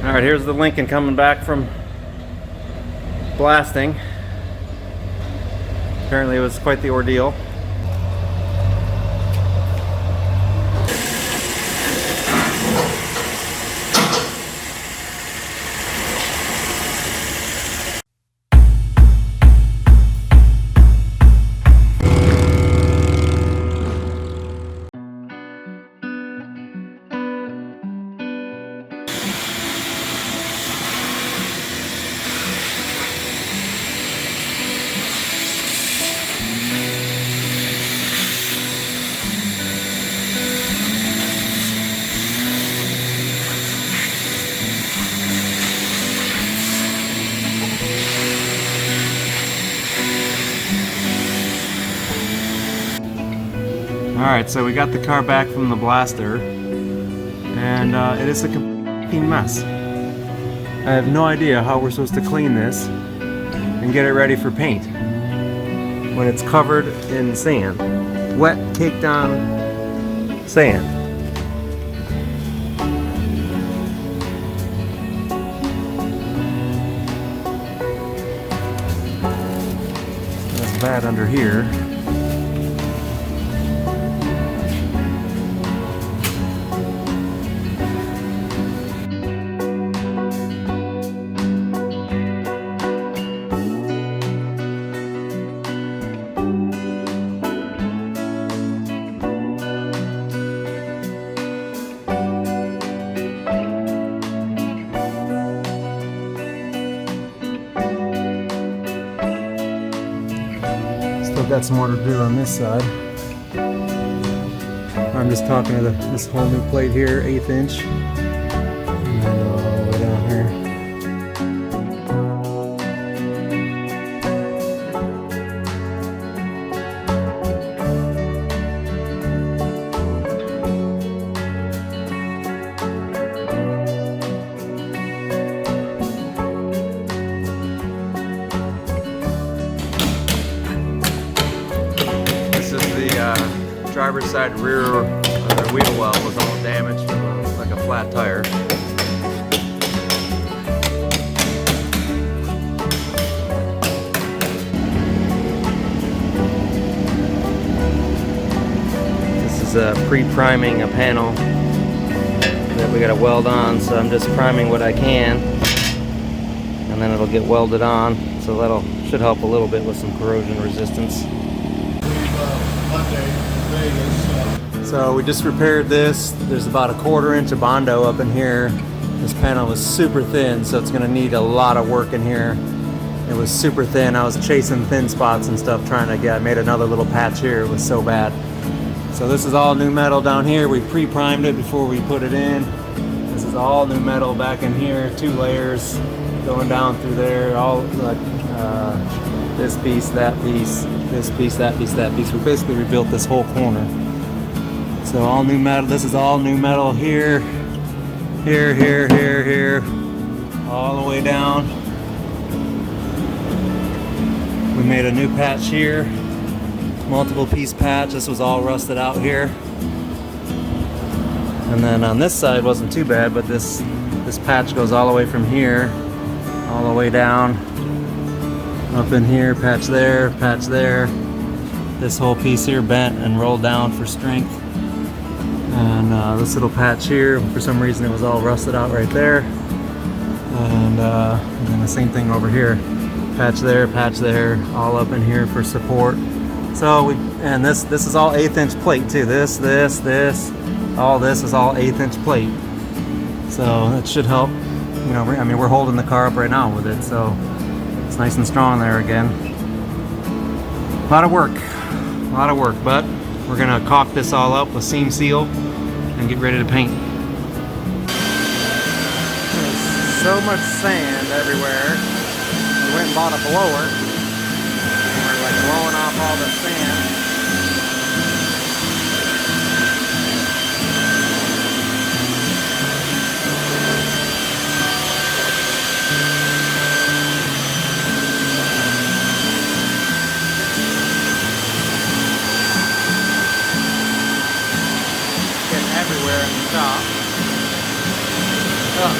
Alright, here's the Lincoln coming back from blasting. Apparently it was quite the ordeal. Alright, so we got the car back from the blaster, and it is a complete mess. I have no idea how we're supposed to clean this and get it ready for paint when it's covered in sand. Wet, caked on sand. That's bad under here. Got some more to do on this side. I'm just talking to this whole new plate here, 1/8 inch. And then all the way down here. Driver's side rear the wheel well was all damaged, like a flat tire. This is pre-priming a panel that we got to weld on, so I'm just priming what I can, and then it'll get welded on, so that'll should help a little bit with some corrosion resistance. So we just repaired this. There's about 1/4 inch of Bondo up in here. This panel was super thin, so it's gonna need a lot of work in here. It was super thin. I was chasing thin spots and stuff trying to get, I made another little patch here. It was so bad. So this is all new metal down here. We pre-primed it before we put it in. This is all new metal back in here, 2 layers going down through there, all like this piece, that piece, this piece, that piece, that piece. We basically rebuilt this whole corner. So all new metal. This is all new metal here, here, here, here, here, all the way down. We made a new patch here, multiple piece patch. This was all rusted out here. And then on this side wasn't too bad, but this patch goes all the way from here, all the way down, up in here, patch there, patch there. This whole piece here bent and rolled down for strength. And this little patch here, for some reason it was all rusted out right there. And then the same thing over here. Patch there, all up in here for support. So and this is all 1/8 inch plate too. This, all this is all 1/8 inch plate. So that should help. You know, I mean, we're holding the car up right now with it, so it's nice and strong there again. A lot of work, but we're gonna caulk this all up with seam seal and get ready to paint. There's so much sand everywhere. We went and bought a blower. And we're like blowing off all the sand. Getting everywhere in the top. Oh.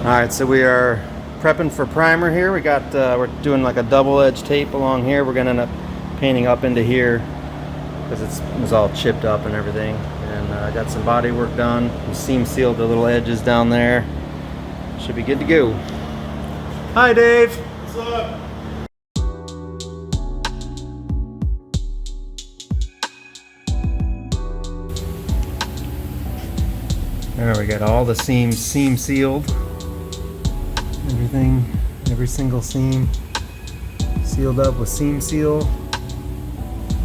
Alright, so we are prepping for primer here. We're doing like a double edge tape along here. We're gonna end up painting up into here because it was all chipped up and everything. And I got some body work done. We seam sealed the little edges down there. Should be good to go. Hi, Dave. What's up? There, we got all the seams seam sealed. Everything, every single seam sealed up with seam seal.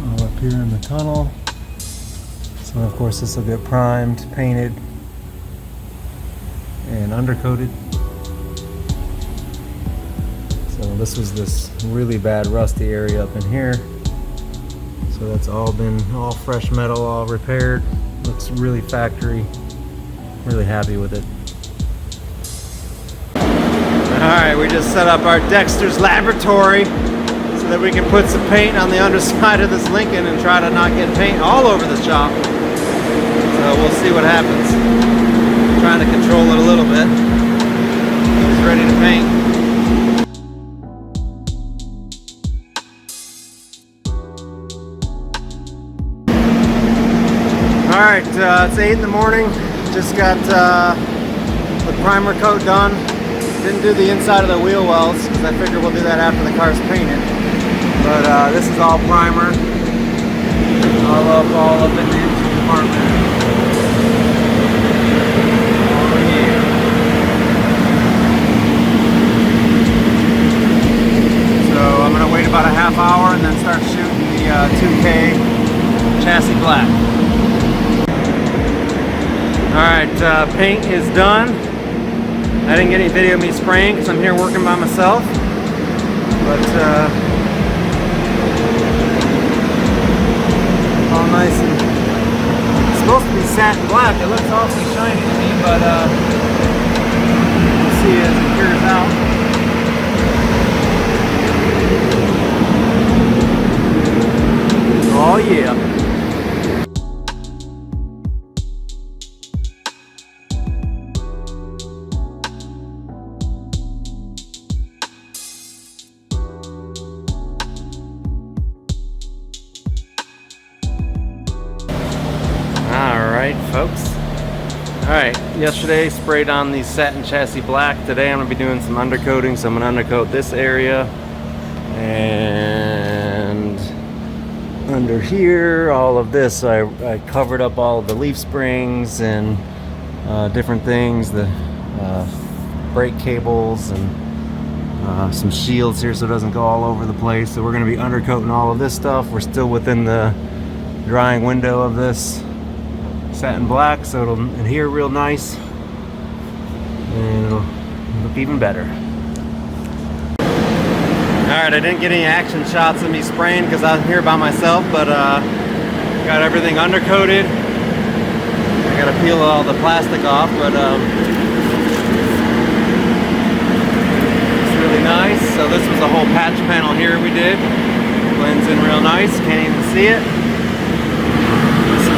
All up here in the tunnel. So of course this will get primed, painted, and undercoated. So this was this really bad rusty area up in here. So that's all been all fresh metal, all repaired. Looks really factory. Really happy with it. Alright, we just set up our Dexter's laboratory so that we can put some paint on the underside of this Lincoln and try to not get paint all over the shop. So we'll see what happens. I'm trying to control it a little bit. It's ready to paint. Alright, it's 8 in the morning. Just got the primer coat done. Didn't do the inside of the wheel wells because I figured we'll do that after the car's painted. But this is all primer. All up in the engine compartment. Oh yeah. So I'm gonna wait about a half hour and then start shooting the 2K chassis black. Alright, paint is done. I didn't get any video of me spraying because I'm here working by myself. But all nice and it's supposed to be satin black. It looks awfully shiny to me, but we'll see as it cures out. Oh yeah. Alright folks, alright, yesterday sprayed on the satin chassis black. Today I'm going to be doing some undercoating, so I'm going to undercoat this area and under here, all of this. I covered up all of the leaf springs and different things, the brake cables and some shields here so it doesn't go all over the place. So we're going to be undercoating all of this stuff. We're still within the drying window of this satin black, so it'll adhere real nice and it'll look even better. Alright, I didn't get any action shots of me spraying because I was here by myself, but got everything undercoated. I gotta peel all the plastic off, but it's really nice. So this was a whole patch panel here we did. Blends in real nice, can't even see it.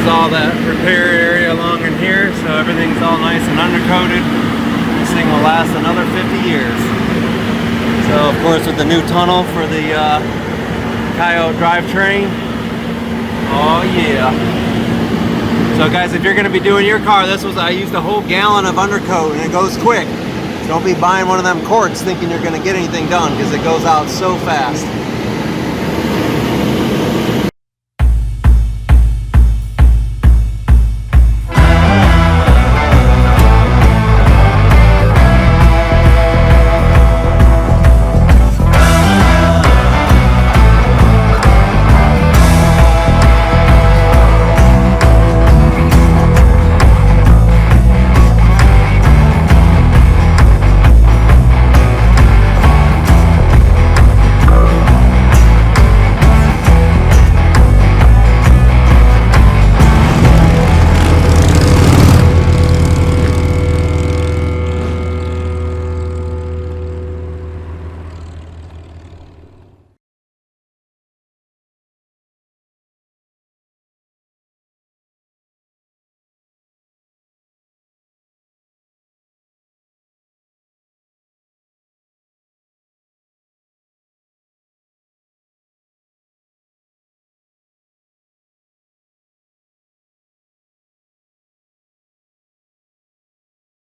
All that repair area along in here, so everything's all nice and undercoated. This thing will last another 50 years. So of course with the new tunnel for the Coyote drivetrain, oh yeah. So guys, if you're going to be doing your car, I used a whole gallon of undercoat and it goes quick. So don't be buying one of them quarts thinking you're going to get anything done because it goes out so fast.